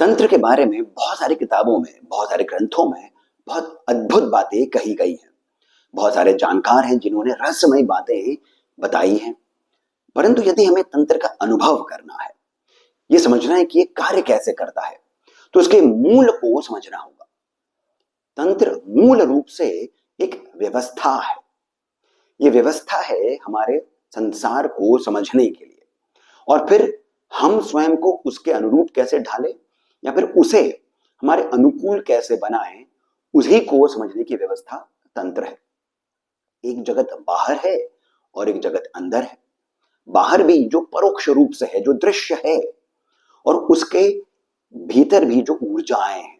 तंत्र के बारे में बहुत सारी किताबों में, बहुत सारे ग्रंथों में बहुत अद्भुत बातें कही गई हैं। बहुत सारे जानकार हैं जिन्होंने रहस्यमय बातें बताई हैं। परंतु यदि हमें तंत्र का अनुभव करना है, ये समझना है कि ये कार्य कैसे करता है, तो उसके मूल को समझना होगा। तंत्र मूल रूप से एक व्यवस्था है। ये व्यवस्था है हमारे संसार को समझने के लिए, और फिर हम स्वयं को उसके अनुरूप कैसे ढालें या फिर उसे हमारे अनुकूल कैसे बनाएं, उसी को समझने की व्यवस्था तंत्र है। एक जगत बाहर है और एक जगत अंदर है। बाहर भी जो परोक्ष रूप से है, जो दृश्य है, और उसके भीतर भी जो ऊर्जाएं हैं,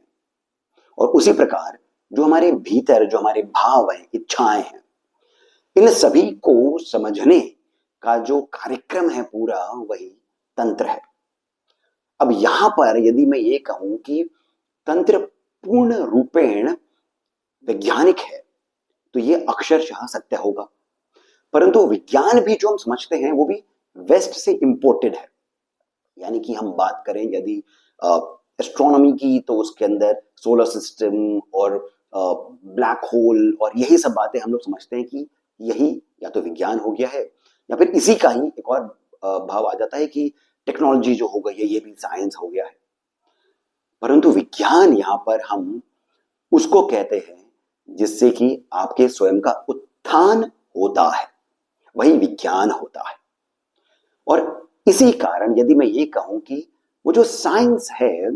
और उसी प्रकार जो हमारे भीतर जो हमारे भाव हैं, इच्छाएं हैं, इन सभी को समझने का जो कार्यक्रम है पूरा, वही तंत्र है। अब यहां पर यदि मैं ये कहूं कि तंत्र पूर्ण रूपेण वैज्ञानिक है, तो ये अक्षरशः सत्य होगा। परंतु विज्ञान भी जो हम समझते हैं वो भी वेस्ट से इंपोर्टेड है। यानी कि हम बात करें यदि एस्ट्रोनॉमी की, तो उसके अंदर सोलर सिस्टम और ब्लैक होल और यही सब बातें हम लोग समझते हैं कि यही या तो विज्ञान हो गया है, या फिर इसी का ही एक और भाव आ जाता है कि टेक्नोलॉजी जो हो गई है, ये भी साइंस हो गया है। परंतु विज्ञान यहां पर हम उसको कहते हैं जिससे कि आपके स्वयं का उत्थान होता है, वही विज्ञान होता है। और इसी कारण यदि मैं ये कहूं कि वो जो साइंस है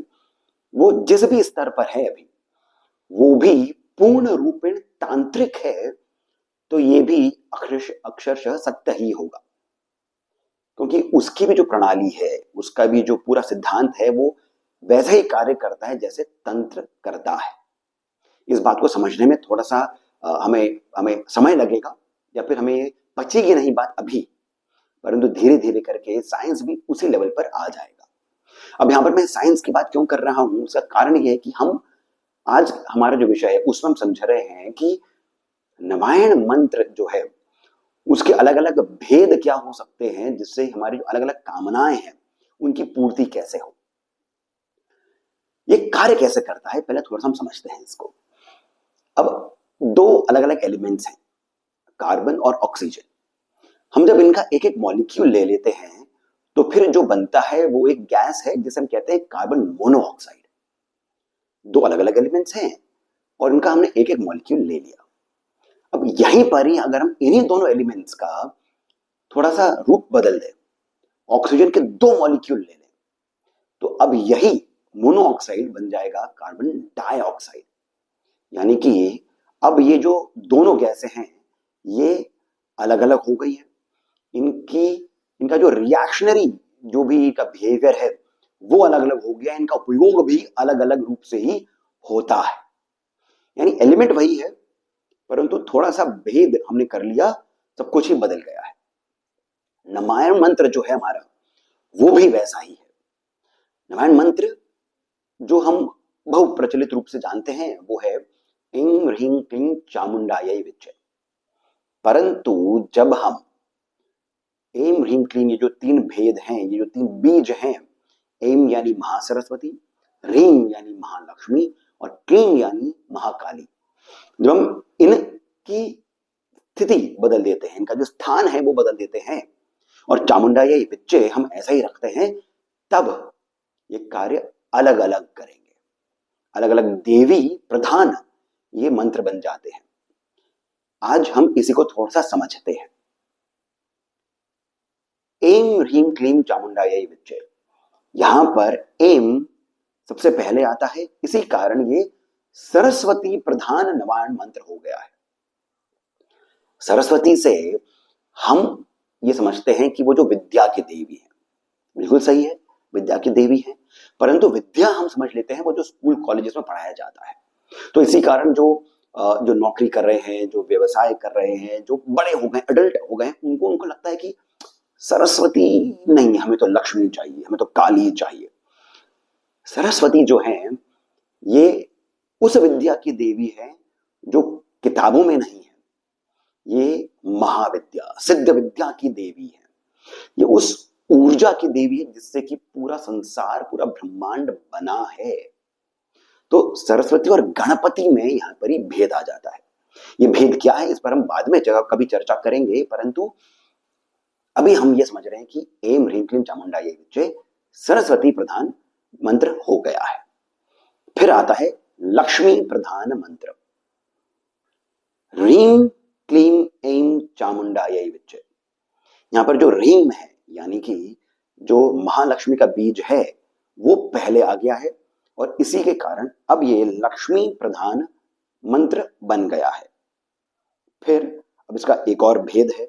वो जिस भी स्तर पर है अभी, वो भी पूर्ण रूपेण तांत्रिक है, तो ये भी अक्षरशः सत्य ही होगा। क्योंकि उसकी भी जो प्रणाली है, उसका भी जो पूरा सिद्धांत है, वो वैसा ही कार्य करता है जैसे तंत्र करता है। इस बात को समझने में थोड़ा सा हमें हमें समय लगेगा, या फिर हमें पचेगी नहीं बात अभी, परंतु धीरे धीरे करके साइंस भी उसी लेवल पर आ जाएगा। अब यहां पर मैं साइंस की बात क्यों कर रहा हूं, उसका कारण यह है कि हम आज हमारा जो विषय है उसमें हम समझ रहे हैं कि रामायण मंत्र जो है उसके अलग अलग भेद क्या हो सकते हैं, जिससे हमारी जो अलग अलग कामनाएं हैं उनकी पूर्ति कैसे हो, ये कार्य कैसे करता है, पहले थोड़ा सा हम समझते हैं इसको। अब दो अलग अलग एलिमेंट्स हैं, कार्बन और ऑक्सीजन। हम जब इनका एक एक मॉलिक्यूल ले लेते हैं तो फिर जो बनता है वो एक गैस है जिसे हम कहते हैं कार्बन मोनोऑक्साइड। दो अलग अलग एलिमेंट्स हैं और इनका हमने एक एक मॉलिक्यूल ले लिया। अब यहीं पर ही अगर हम इन्हीं दोनों एलिमेंट्स का थोड़ा सा रूप बदल दें, ऑक्सीजन के दो मॉलिक्यूल ले लें, तो अब यही मोनोऑक्साइड बन जाएगा कार्बन डाइऑक्साइड। यानी कि अब ये जो दोनों गैसें हैं ये अलग अलग हो गई है। इनका जो रिएक्शनरी जो भी इनका बिहेवियर है वो अलग अलग हो गया, इनका उपयोग भी अलग अलग रूप से ही होता है। यानी एलिमेंट वही है, परंतु थोड़ा सा भेद हमने कर लिया, सब कुछ ही बदल गया है। रामायण मंत्र जो है हमारा वो भी वैसा ही है। रामायण मंत्र जो हम बहु प्रचलित रूप से जानते हैं वो है ऐं ह्रीं क्लीं चामुंडायै विच्चे। परंतु जब हम ऐं ह्रीं क्लीं, ये जो तीन भेद हैं, ये जो तीन बीज हैं, ऐं यानी महासरस्वती, ह्रीं यानी महालक्ष्मी, और क्लीं यानी महाकाली, जब हम इनकी स्थिति बदल देते हैं, इनका जो स्थान है वो बदल देते हैं, और चामुंडायै विच्चे हम ऐसा ही रखते हैं, तब ये कार्य अलग अलग करेंगे। अलग अलग देवी प्रधान ये मंत्र बन जाते हैं। आज हम इसी को थोड़ा सा समझते हैं। ऐं ह्रीं क्लीं चामुंडायै विच्चे, यहां पर ऐं सबसे पहले आता है, इसी कारण ये सरस्वती प्रधान रामायण मंत्र हो गया है। सरस्वती से हम ये समझते हैं कि वो जो विद्या की देवी है, बिल्कुल सही है, विद्या की देवी है, परंतु विद्या हम समझ लेते हैं वो जो स्कूल कॉलेजेस में पढ़ाया जाता है। तो इसी कारण जो नौकरी कर रहे हैं, जो व्यवसाय कर रहे हैं, जो बड़े हो गए, अडल्ट हो गए, उनको लगता है कि सरस्वती नहीं, हमें तो लक्ष्मी चाहिए, हमें तो काली चाहिए। सरस्वती जो है ये उस विद्या की देवी है जो किताबों में नहीं है। ये महाविद्या, सिद्ध विद्या की देवी है। ये उस ऊर्जा की देवी है जिससे कि पूरा संसार, पूरा ब्रह्मांड बना है। तो सरस्वती और गणपति में यहां पर ही भेद आ जाता है। ये भेद क्या है इस पर हम बाद में जगह कभी चर्चा करेंगे, परंतु अभी हम ये समझ रहे हैं कि एम ह्रीं क्लीं चामुंडायै विच्चे सरस्वती प्रधान मंत्र हो गया है। फिर आता है लक्ष्मी प्रधान मंत्र, ह्रीं क्लीं ऐं चामुंडायै विच्चे। यहां पर जो ह्रीं है यानी कि जो महालक्ष्मी का बीज है वो पहले आ गया है और इसी के कारण अब ये लक्ष्मी प्रधान मंत्र बन गया है। फिर अब इसका एक और भेद है,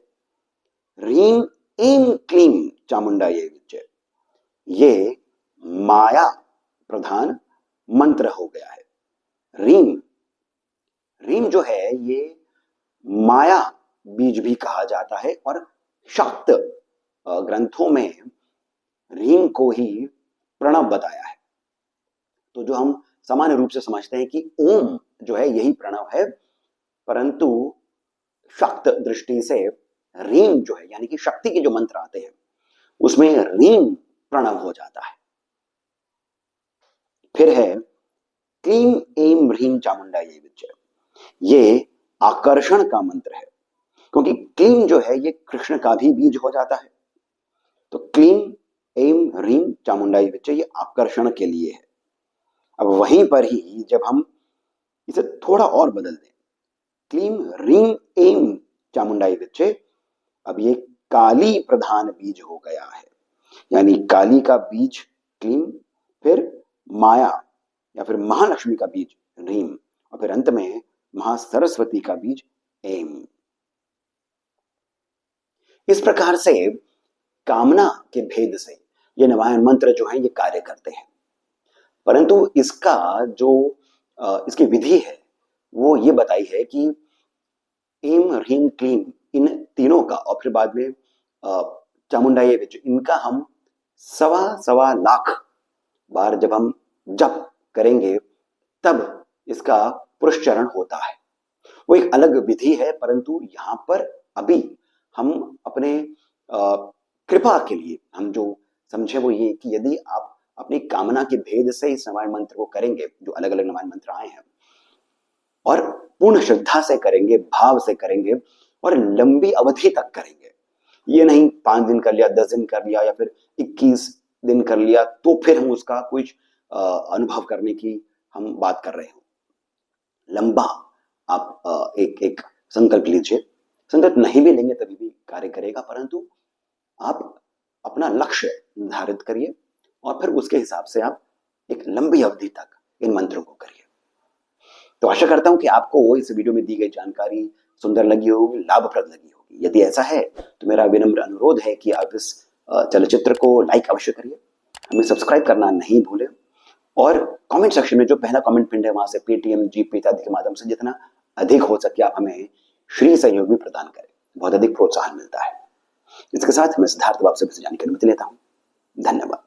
ह्रीं ऐं क्लीं चामुंडायै विच्चे, ये माया प्रधान मंत्र हो गया है। ह्रीं ह्रीं जो है ये माया बीज भी कहा जाता है और शाक्त ग्रंथों में ह्रीं को ही प्रणव बताया है। तो जो हम सामान्य रूप से समझते हैं कि ओम जो है यही प्रणव है, परंतु शाक्त दृष्टि से ह्रीं जो है यानी कि शक्ति के जो मंत्र आते हैं उसमें ह्रीं प्रणव हो जाता है। फिर है क्लीं ऐं ह्रीं चामुंडायै विच्चे, ये आकर्षण का मंत्र है, क्योंकि क्लीं जो है ये कृष्ण का भी बीज हो जाता है। तो क्लीं ऐं ह्रीं चामुंडायै विच्चे ये आकर्षण के लिए है। अब वहीं पर ही जब हम इसे थोड़ा और बदल दें, क्लीं ह्रीं ऐं चामुंडायै विच्चे, अब ये काली प्रधान बीज हो गया है, यानी काली का बीज क्लीं, फिर माया या फिर महालक्ष्मी का बीज ह्रीं और फिर अंत में महासरस्वती का बीज ऐं। इस प्रकार से कामना के भेद से ये नवायन मंत्र जो है ये कार्य करते हैं, परंतु इसका जो इसकी विधि है वो ये बताई है कि ऐं ह्रीं क्लीं इन तीनों का और फिर बाद में चामुंडायै विच्चे इनका हम सवा लाख बार जब हम जप करेंगे तब इसका पुरस्चरण होता है। वो एक अलग विधि है, परंतु यहां पर अभी हम अपने कृपा के लिए हम जो समझे वो ये कि यदि आप अपनी कामना के भेद से इस नवायन मंत्र को करेंगे, जो अलग अलग नवायन मंत्र आए हैं, और पूर्ण श्रद्धा से करेंगे, भाव से करेंगे और लंबी अवधि तक करेंगे, ये नहीं 5 दिन कर लिया, 10 दिन कर लिया या फिर 21 दिन कर लिया तो फिर हम उसका कुछ अनुभव करने की हम बात कर रहे हो। लंबा आप एक संकल्प लीजिए, संकल्प नहीं भी लेंगे तभी भी कार्य करेगा, परंतु आप अपना लक्ष्य निर्धारित करिए और फिर उसके हिसाब से आप एक लंबी अवधि तक इन मंत्रों को करिए। तो आशा करता हूं कि आपको इस वीडियो में दी गई जानकारी सुंदर लगी होगी, लाभप्रद लगी होगी। यदि ऐसा है तो मेरा विनम्र अनुरोध है कि आप इस चलचित्र को लाइक अवश्य करिए, हमें सब्सक्राइब करना नहीं भूलें और कमेंट सेक्शन में जो पहला कमेंट पिन है वहां से पेटीएम, जीपे इत्यादि के माध्यम से जितना अधिक हो सके आप हमें श्री सहयोग भी प्रदान करें, बहुत अधिक प्रोत्साहन मिलता है। इसके साथ मैं सिद्धार्थ आपसे जानकारी लेता हूं। धन्यवाद।